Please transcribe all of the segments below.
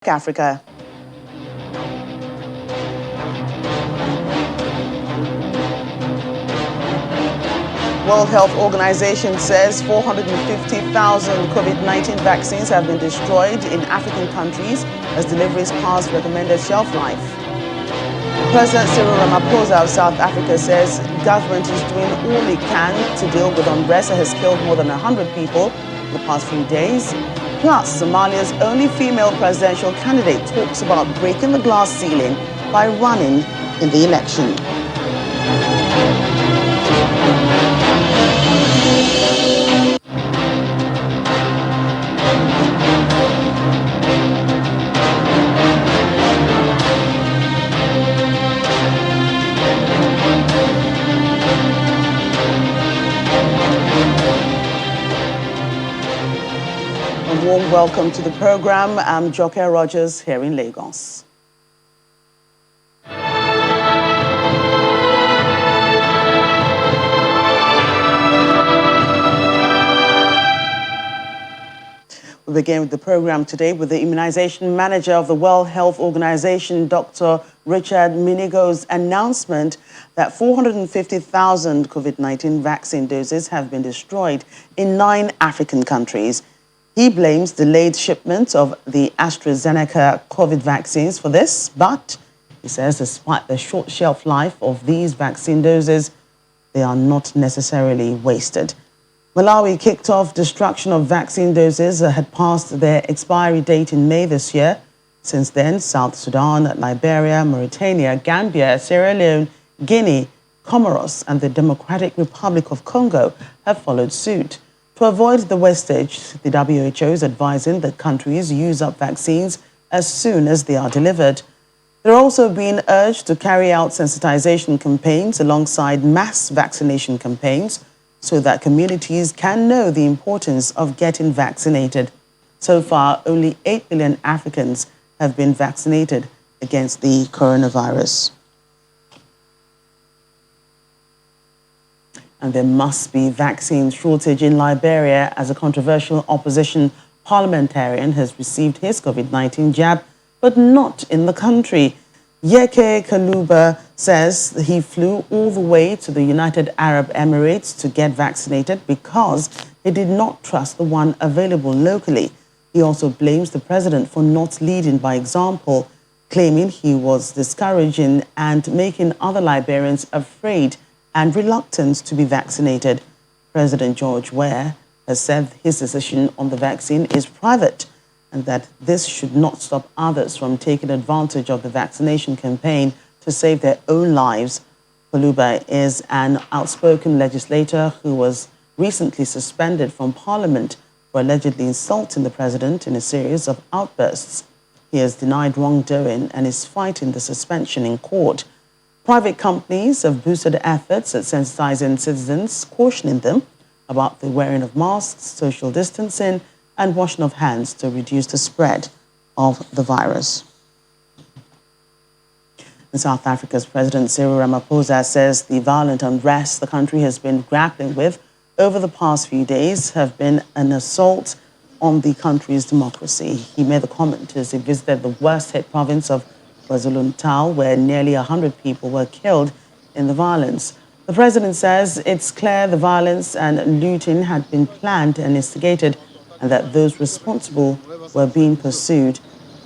Africa. World Health Organization says 450,000 COVID-19 vaccines have been destroyed in African countries as deliveries past recommended shelf life. President Cyril Ramaphosa of South Africa says government is doing all it can to deal with unrest that has killed more than 100 people in the past few days. Plus, Somalia's only female presidential candidate talks about breaking the glass ceiling by running in the election. A warm welcome to the program. I'm Joke Rogers here in Lagos. We begin with the program today with the immunization manager of the World Health Organization, Dr. Richard Minigo's announcement that 450,000 COVID-19 vaccine doses have been destroyed in 9 African countries. He blames delayed shipment of the AstraZeneca COVID vaccines for this, but he says despite the short shelf life of these vaccine doses, they are not necessarily wasted. Malawi kicked off destruction of vaccine doses that had passed their expiry date in May this year. Since then, South Sudan, Liberia, Mauritania, Gambia, Sierra Leone, Guinea, Comoros, and the Democratic Republic of Congo have followed suit. To avoid the wastage, the WHO is advising that countries use up vaccines as soon as they are delivered. They're also being urged to carry out sensitization campaigns alongside mass vaccination campaigns so that communities can know the importance of getting vaccinated. So far, only 8 million Africans have been vaccinated against the coronavirus. And there must be vaccine shortage in Liberia as a controversial opposition parliamentarian has received his COVID-19 jab, but not in the country. Yeke Kaluba says he flew all the way to the United Arab Emirates to get vaccinated because he did not trust the one available locally. He also blames the president for not leading by example, claiming he was discouraging and making other Liberians afraid and reluctant to be vaccinated. President George Weah has said his decision on the vaccine is private and that this should not stop others from taking advantage of the vaccination campaign to save their own lives. Kaluba is an outspoken legislator who was recently suspended from Parliament for allegedly insulting the president in a series of outbursts. He has denied wrongdoing and is fighting the suspension in court. Private companies have boosted efforts at sensitizing citizens, cautioning them about the wearing of masks, social distancing, and washing of hands to reduce the spread of the virus. And South Africa's President Cyril Ramaphosa says the violent unrest the country has been grappling with over the past few days have been an assault on the country's democracy. He made the comment as he visited the worst-hit province of KwaZulu-Natal, where nearly 100 people were killed in the violence. The president says it's clear the violence and looting had been planned and instigated and that those responsible were being pursued.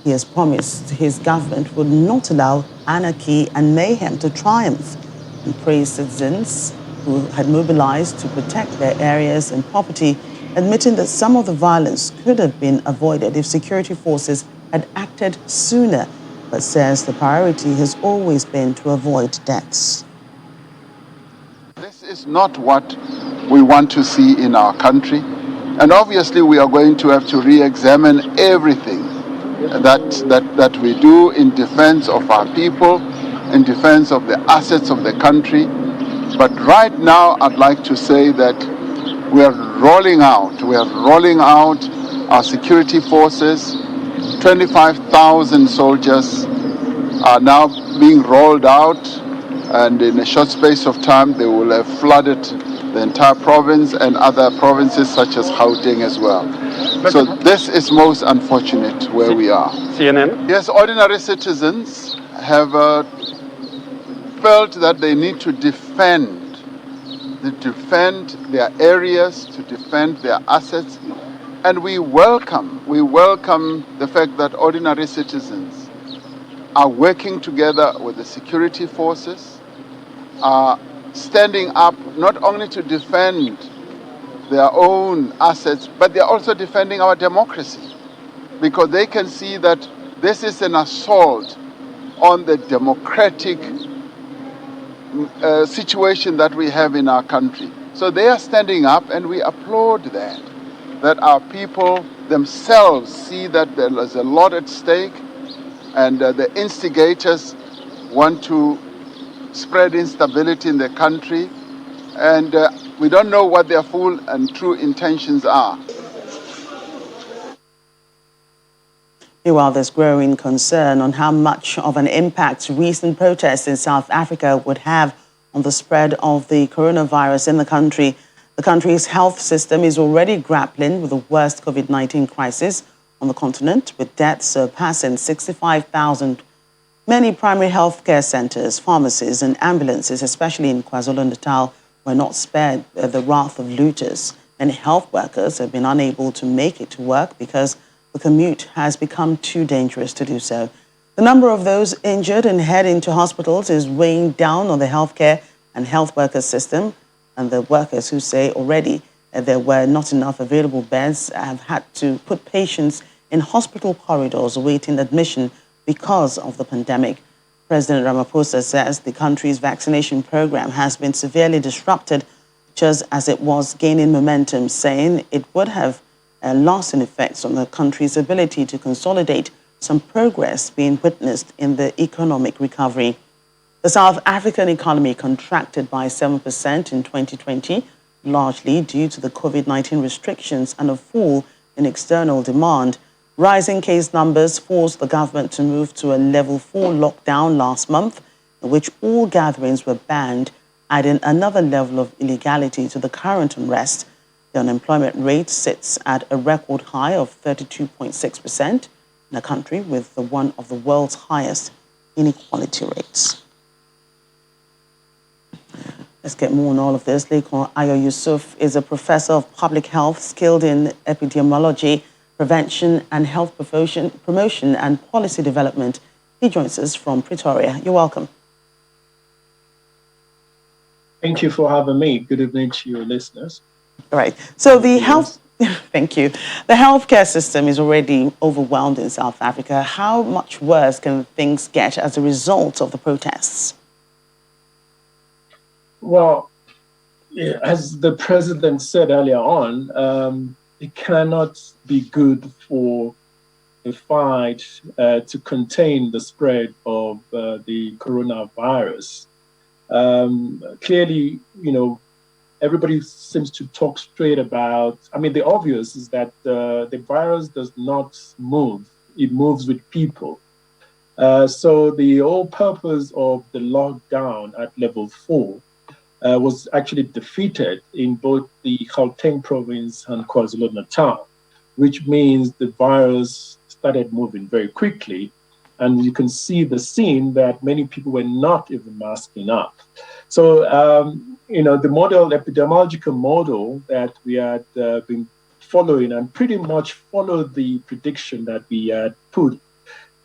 He has promised his government would not allow anarchy and mayhem to triumph and praised citizens who had mobilized to protect their areas and property, admitting that some of the violence could have been avoided if security forces had acted sooner, but says the priority has always been to avoid deaths. This is not what we want to see in our country. And obviously we are going to have to re-examine everything that we do in defense of our people, in defense of the assets of the country. But right now I'd like to say that we are rolling out our security forces. 25,000 soldiers are now being rolled out, and in a short space of time they will have flooded the entire province and other provinces such as Gauteng as well. So this is most unfortunate where we are. CNN. Yes, ordinary citizens have felt that they need to defend their areas, to defend their assets. And we welcome the fact that ordinary citizens are working together with the security forces, are standing up not only to defend their own assets, but they're also defending our democracy, because they can see that this is an assault on the democratic situation that we have in our country. So they are standing up, and we applaud that our people themselves see that there is a lot at stake, and the instigators want to spread instability in the country, and we don't know what their full and true intentions are. Meanwhile, there's growing concern on how much of an impact recent protests in South Africa would have on the spread of the coronavirus in the country. The country's health system is already grappling with the worst COVID-19 crisis on the continent, with deaths surpassing 65,000. Many primary health care centres, pharmacies and ambulances, especially in KwaZulu-Natal, were not spared the wrath of looters. Many health workers have been unable to make it to work because the commute has become too dangerous to do so. The number of those injured and heading to hospitals is weighing down on the healthcare and health workers system, and the workers who say already there were not enough available beds have had to put patients in hospital corridors awaiting admission because of the pandemic. President Ramaphosa says the country's vaccination program has been severely disrupted just as it was gaining momentum, saying it would have lasting effects on the country's ability to consolidate some progress being witnessed in the economic recovery. The South African economy contracted by 7% in 2020, largely due to the COVID-19 restrictions and a fall in external demand. Rising case numbers forced the government to move to a level 4 lockdown last month, in which all gatherings were banned, adding another level of illegality to the current unrest. The unemployment rate sits at a record high of 32.6% in a country with one of the world's highest inequality rates. Let's get more on all of this. Lekon Ayo Yusuf is a professor of public health skilled in epidemiology, prevention and health promotion and policy development. He joins us from Pretoria. You're welcome. Thank you for having me. Good evening to your listeners. All right. So the health, thank you. The healthcare system is already overwhelmed in South Africa. How much worse can things get as a result of the protests? Well, as the president said earlier on, it cannot be good for the fight to contain the spread of the coronavirus. Clearly, everybody seems to talk straight about, the obvious is that the virus does not move. It moves with people. So the whole purpose of the lockdown at level 4 was actually defeated in both the Gauteng province and KwaZulu-Natal, which means the virus started moving very quickly. And you can see the scene that many people were not even masking up. So, the epidemiological model that we had been following and pretty much followed the prediction that we had put,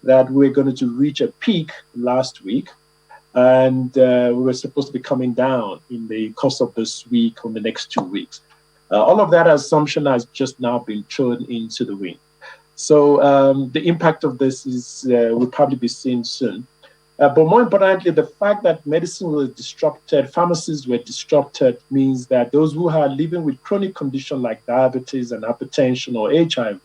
that we're going to reach a peak last week. And we were supposed to be coming down in the course of this week or the next 2 weeks. All of that assumption has just now been thrown into the wind. So the impact of this will probably be seen soon. But more importantly, the fact that medicine was disrupted, pharmacies were disrupted, means that those who are living with chronic conditions like diabetes and hypertension or HIV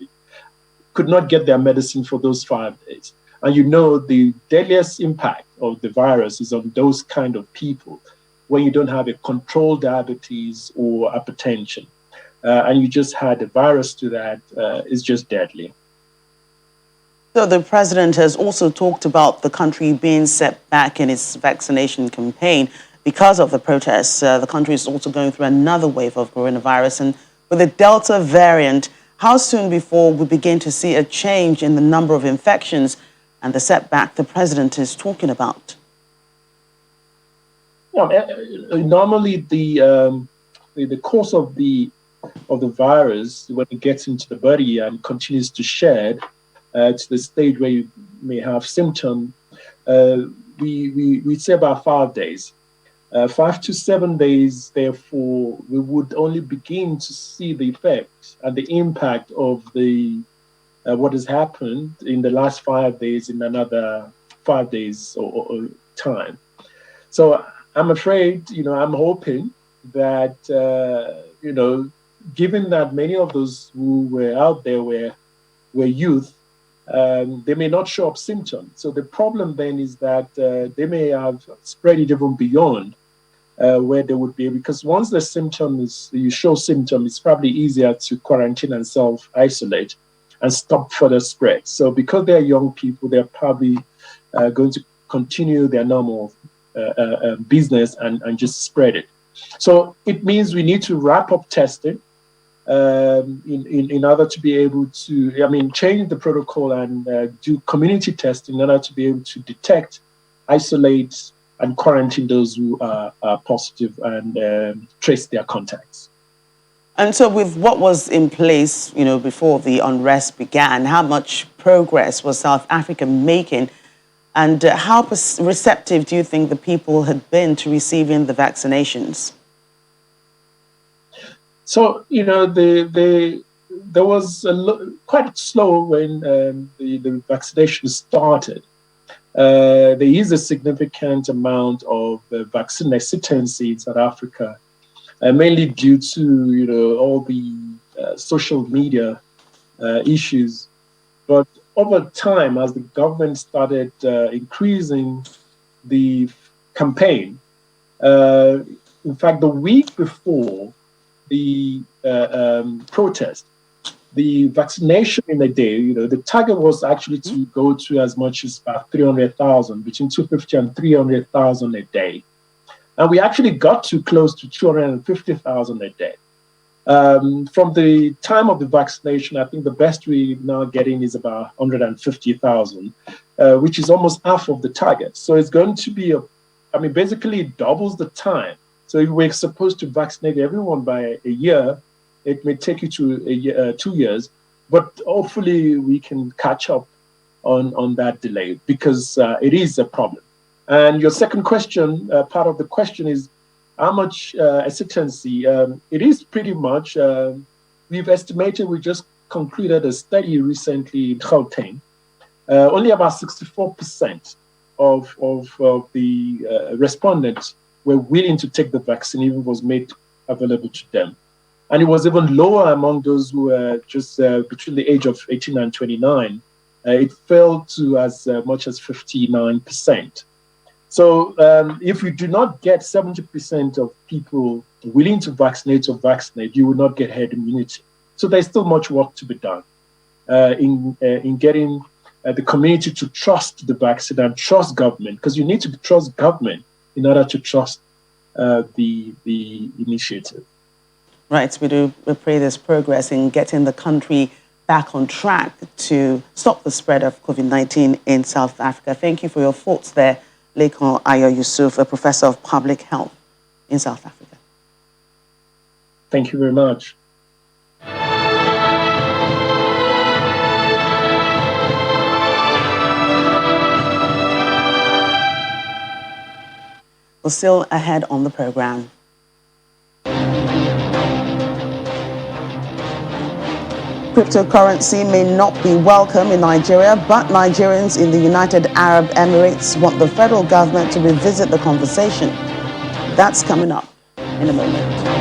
could not get their medicine for those 5 days. And the deadliest impact of the virus is on those kind of people when you don't have a controlled diabetes or hypertension. And you just had a virus to that, is just deadly. So the president has also talked about the country being set back in its vaccination campaign because of the protests. The country is also going through another wave of coronavirus. And with the Delta variant, How soon before we begin to see a change in the number of infections and the setback the president is talking about? Well, normally the course of the virus, when it gets into the body and continues to shed to the stage where you may have symptoms, we say about 5 days. 5 to 7 days, therefore, we would only begin to see the effect and the impact of the what has happened in the last 5 days in another 5 days or time. So I'm afraid, I'm hoping that, given that many of those who were out there were youth, they may not show up symptoms. So the problem then is that they may have spread it even beyond where they would be, because once you show symptoms, it's probably easier to quarantine and self-isolate and stop further spread. So because they're young people, they're probably going to continue their normal business and just spread it. So it means we need to wrap up testing in order to be able to, change the protocol and do community testing in order to be able to detect, isolate, and quarantine those who are positive and trace their contacts. And so with what was in place, before the unrest began, how much progress was South Africa making? And how receptive do you think the people had been to receiving the vaccinations? So, there was quite slow when the vaccination started. There is a significant amount of vaccine hesitancy in South Africa, mainly due to all the social media issues. But over time, as the government started increasing the campaign, in fact, the week before the protest, the vaccination in a day, the target was actually to go to as much as about 300,000, between 250 and 300,000 a day. And we actually got to close to 250,000 a day. From the time of the vaccination, I think the best we're now getting is about 150,000, which is almost half of the target. So it's going to be, basically it doubles the time. So if we're supposed to vaccinate everyone by a year, it may take you to 2 years, but hopefully we can catch up on that delay, because it is a problem. And your second question, part of the question is how much hesitancy. It is pretty much, we've estimated, we just concluded a study recently in Gauteng. Only about 64% of the respondents were willing to take the vaccine, even was made available to them. And it was even lower among those who were just between the age of 18 and 29. It fell to as much as 59%. So if we do not get 70% of people willing to vaccinate, you will not get herd immunity. So there's still much work to be done in getting the community to trust the vaccine and trust government, because you need to trust government in order to trust the initiative. Right, we pray there's progress in getting the country back on track to stop the spread of COVID-19 in South Africa. Thank you for your thoughts there, Lekan Ayo Yusuf, a professor of public health in South Africa. Thank you very much. We're still ahead on the program. Cryptocurrency may not be welcome in Nigeria, but Nigerians in the United Arab Emirates want the federal government to revisit the conversation. That's coming up in a moment.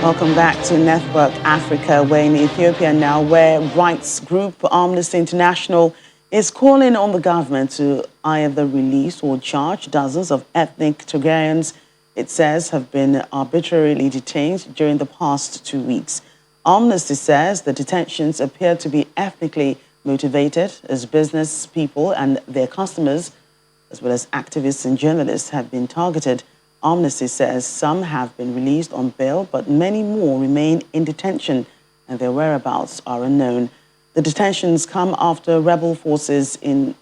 Welcome back to Network Africa. We're in Ethiopia now, where rights group Amnesty International is calling on the government to either release or charge dozens of ethnic Togolese it says have been arbitrarily detained during the past 2 weeks. Amnesty says the detentions appear to be ethnically motivated as business people and their customers, as well as activists and journalists, have been targeted. Amnesty says some have been released on bail, but many more remain in detention and their whereabouts are unknown. The detentions come after rebel forces in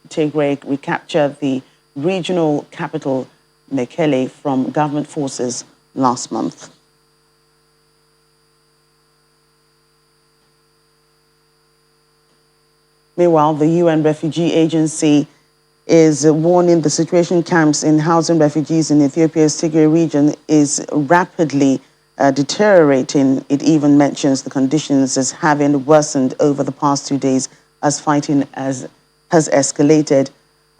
Tigray recaptured the regional capital, Mekelle, from government forces last month. Meanwhile, the UN Refugee Agency is warning the situation camps in housing refugees in Ethiopia's Tigray region is rapidly deteriorating. It even mentions the conditions as having worsened over the past 2 days as fighting has escalated.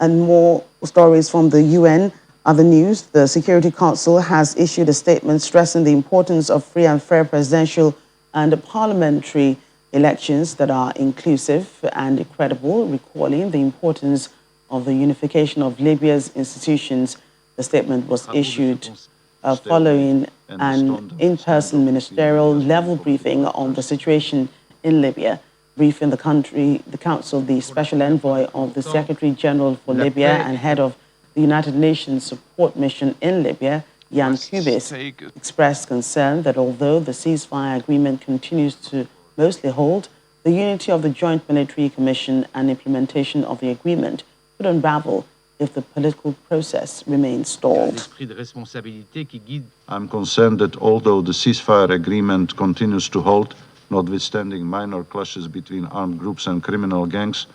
And more stories from the UN. Other news, the Security Council has issued a statement stressing the importance of free and fair presidential and parliamentary elections that are inclusive and credible, recalling the importance of the unification of Libya's institutions. The statement was issued following an in-person ministerial level briefing on the situation in Libya. Briefing the Council, the Special Envoy of the Secretary General for Libya and head of the United Nations Support Mission in Libya, Jan Kubis, expressed concern that although the ceasefire agreement continues to mostly hold, the unity of the Joint Military Commission and implementation of the agreement could unravel if the political process remains stalled. I'm concerned that although the ceasefire agreement continues to hold, notwithstanding minor clashes between armed groups and criminal gangs,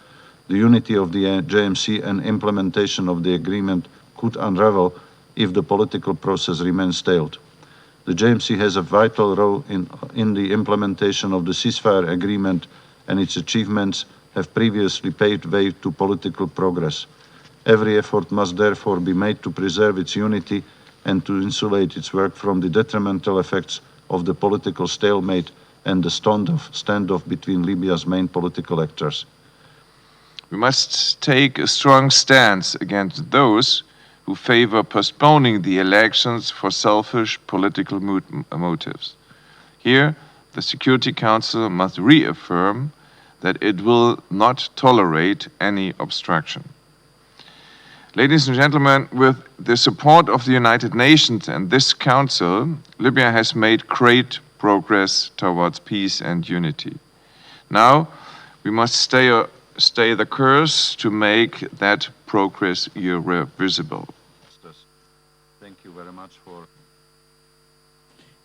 the unity of the JMC and implementation of the agreement could unravel if the political process remains stalled. The JMC has a vital role in the implementation of the ceasefire agreement, and its achievements have previously paved way to political progress. Every effort must therefore be made to preserve its unity and to insulate its work from the detrimental effects of the political stalemate and the standoff between Libya's main political actors. We must take a strong stance against those who favor postponing the elections for selfish political motives. Here, the Security Council must reaffirm that it will not tolerate any obstruction. Ladies and gentlemen, with the support of the United Nations and this Council, Libya has made great progress towards peace and unity. Now, we must stay the course to make that progress irreversible. Thank you very much for...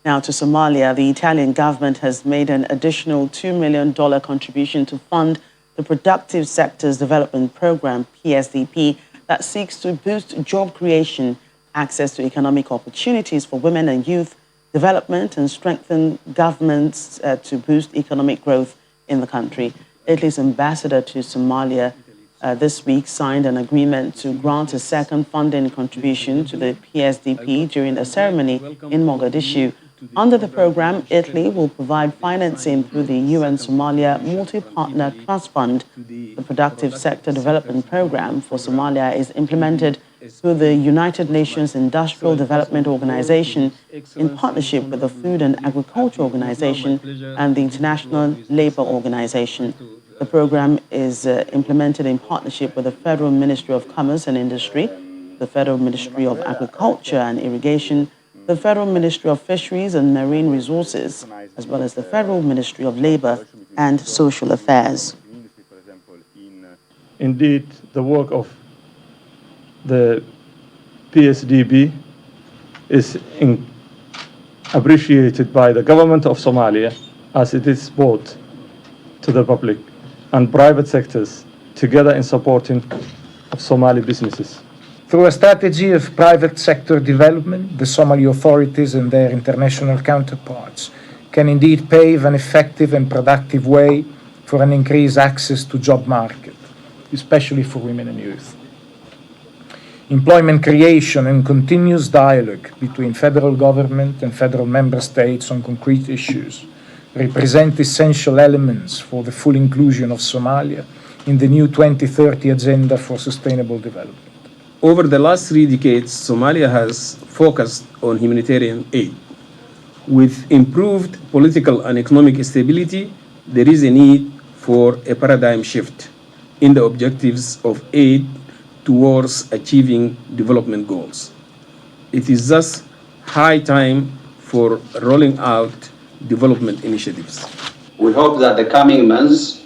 Now to Somalia, the Italian government has made an additional $2 million contribution to fund the Productive Sectors Development Program, PSDP, that seeks to boost job creation, access to economic opportunities for women and youth, development, and strengthen governments to boost economic growth in the country. Italy's ambassador to Somalia this week signed an agreement to grant a second funding contribution to the PSDP during a ceremony in Mogadishu. Under the program, Italy will provide financing through the UN Somalia Multi-Partner Trust Fund. The Productive Sector Development Program for Somalia is implemented through the United Nations Industrial Development Organization in partnership with the Food and Agriculture Organization and the International Labour Organization. The program is implemented in partnership with the Federal Ministry of Commerce and Industry, the Federal Ministry of Agriculture and Irrigation, the Federal Ministry of Fisheries and Marine Resources, as well as the Federal Ministry of Labour and Social Affairs. Indeed, the work of the PSDB is appreciated by the government of Somalia, as it is both to the public and private sectors together in supporting of Somali businesses. Through a strategy of private sector development, the Somali authorities and their international counterparts can indeed pave an effective and productive way for an increased access to job market, especially for women and youth. Employment creation and continuous dialogue between federal government and federal member states on concrete issues represent essential elements for the full inclusion of Somalia in the new 2030 Agenda for Sustainable Development. Over the last 3 decades, Somalia has focused on humanitarian aid. With improved political and economic stability, there is a need for a paradigm shift in the objectives of aid towards achieving development goals. It is thus high time for rolling out development initiatives. We hope that the coming months,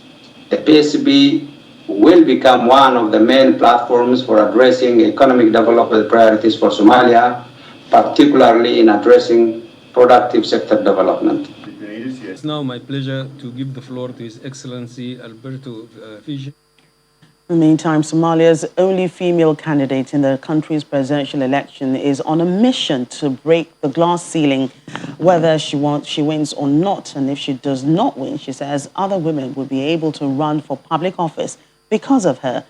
the PSB will become one of the main platforms for addressing economic development priorities for Somalia, particularly in addressing productive sector development. It's now my pleasure to give the floor to His Excellency Alberto Fish. In the meantime, Somalia's only female candidate in the country's presidential election is on a mission to break the glass ceiling, whether she wins or not. And if she does not win, she says other women will be able to run for public office because of her.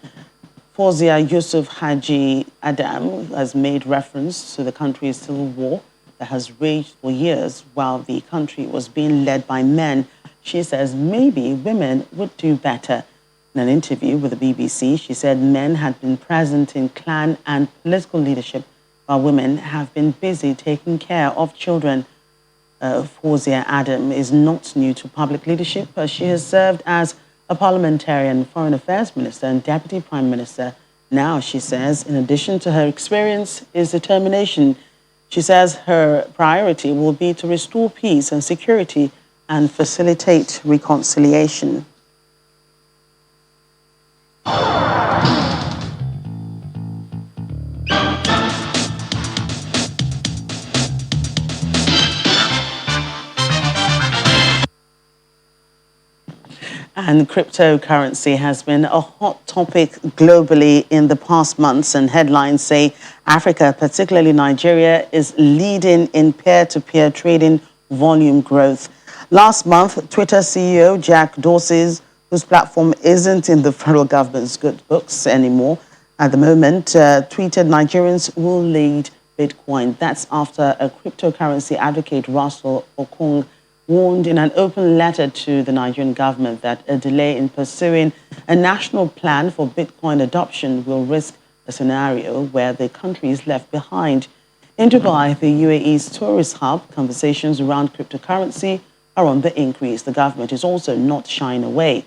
Fawzia Yusuf Haji Adam has made reference to the country's civil war that has raged for years while the country was being led by men. She says maybe women would do better. In an interview with the BBC, she said men had been present in clan and political leadership while women have been busy taking care of children. Fawzia Adam is not new to public leadership. She has served as a parliamentarian, foreign affairs minister and deputy prime minister. Now, she says, in addition to her experience, is determination. She says her priority will be to restore peace and security and facilitate reconciliation. And cryptocurrency has been a hot topic globally in the past months, and headlines say Africa, particularly Nigeria, is leading in peer-to-peer trading volume growth. Last month, Twitter CEO Jack Dorsey, whose platform isn't in the federal government's good books anymore at the moment, tweeted Nigerians will lead Bitcoin. That's after a cryptocurrency advocate, Russell Okung, warned in an open letter to the Nigerian government that a delay in pursuing a national plan for Bitcoin adoption will risk a scenario where the country is left behind. In Dubai, the UAE's tourist hub, conversations around cryptocurrency are on the increase. The government is also not shying away.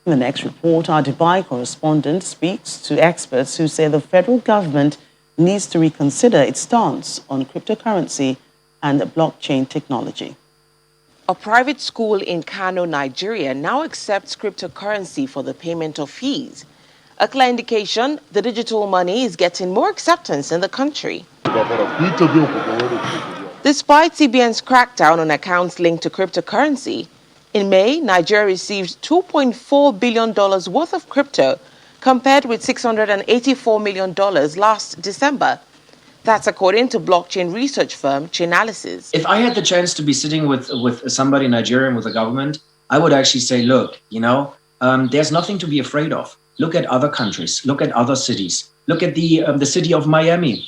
In the next report, our Dubai correspondent speaks to experts who say the federal government needs to reconsider its stance on cryptocurrency and blockchain technology. A private school in Kano, Nigeria now accepts cryptocurrency for the payment of fees. A clear indication the digital money is getting more acceptance in the country. Despite CBN's crackdown on accounts linked to cryptocurrency, in May, Nigeria received $2.4 billion worth of crypto, compared with $684 million last December. That's according to blockchain research firm Chainalysis. If I had the chance to be sitting with somebody Nigerian, with the government, I would actually say, look, there's nothing to be afraid of. Look at other countries. Look at other cities. Look at the city of Miami.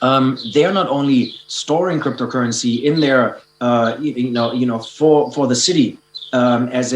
They're not only storing cryptocurrency in their, for the city as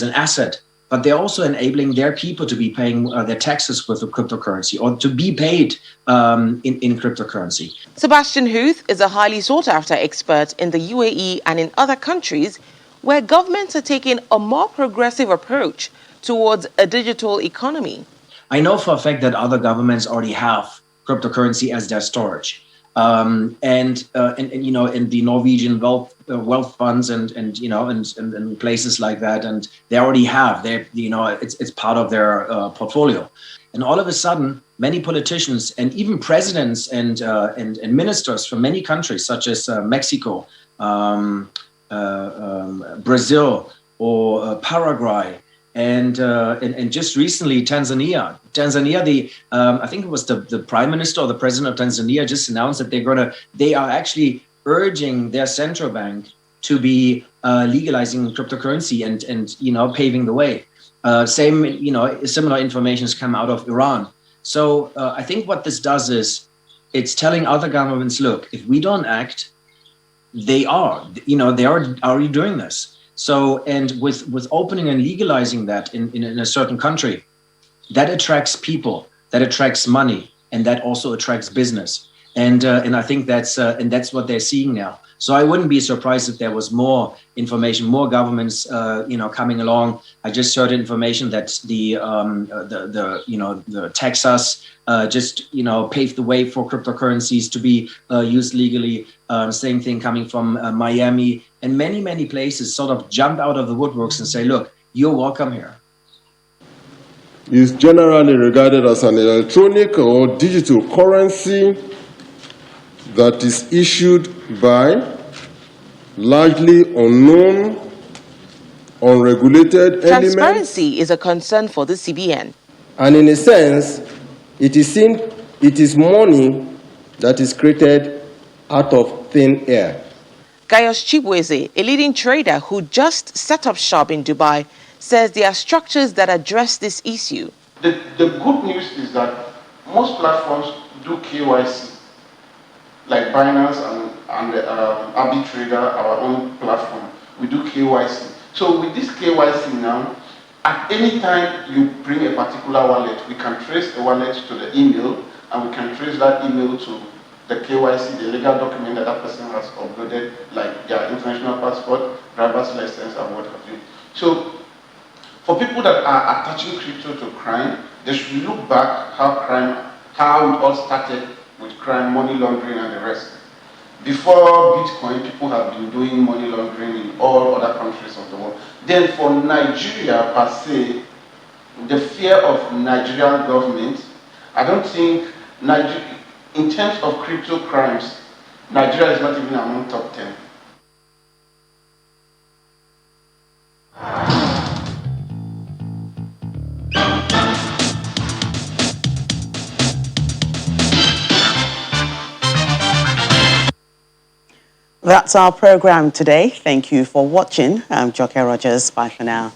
an asset, but they're also enabling their people to be paying their taxes with the cryptocurrency, or to be paid in cryptocurrency. Sebastian Huth is a highly sought-after expert in the UAE and in other countries where governments are taking a more progressive approach towards a digital economy. I know for a fact that other governments already have cryptocurrency as their storage. In the Norwegian wealth funds and places like that, and they already have it's part of their portfolio. And all of a sudden, many politicians and even presidents and ministers from many countries, such as Mexico, Brazil, or Paraguay, and just recently Tanzania, I think it was the prime minister or the president of Tanzania just announced that they are actually urging their central bank to be legalizing cryptocurrency and paving the way. Similar information has come out of Iran. So I think what this does is it's telling other governments, look, if we don't act, they are already doing this. So, and with opening and legalizing that in a certain country, that attracts people, that attracts money, and that also attracts business. And I think that's what they're seeing now. So I wouldn't be surprised if there was more information, more governments, coming along. I just heard information that the Texas just paved the way for cryptocurrencies to be used legally. Same thing coming from Miami, and many places sort of jump out of the woodworks and say, "Look, you're welcome here." Is generally regarded as an electronic or digital currency that is issued by largely unknown, unregulated elements. Transparency is a concern for the CBN. And in a sense, it is money that is created out of thin air. Gaius Chibweze, a leading trader who just set up shop in Dubai, says there are structures that address this issue. The good news is that most platforms do KYC, like Binance and Arbitrator, our own platform. We do KYC. So with this KYC now, at any time you bring a particular wallet, we can trace the wallet to the email, and we can trace that email to the KYC, the legal document that that person has uploaded, like their international passport, driver's license, and what have you. So for people that are attaching crypto to crime, they should look back how it all started with crime, money laundering, and the rest. Before Bitcoin, people have been doing money laundering in all other countries of the world. Then for Nigeria per se, the fear of Nigerian government, I don't think, in terms of crypto crimes, Nigeria is not even among top 10. That's our program today. Thank you for watching. I'm Joke Rogers. Bye for now.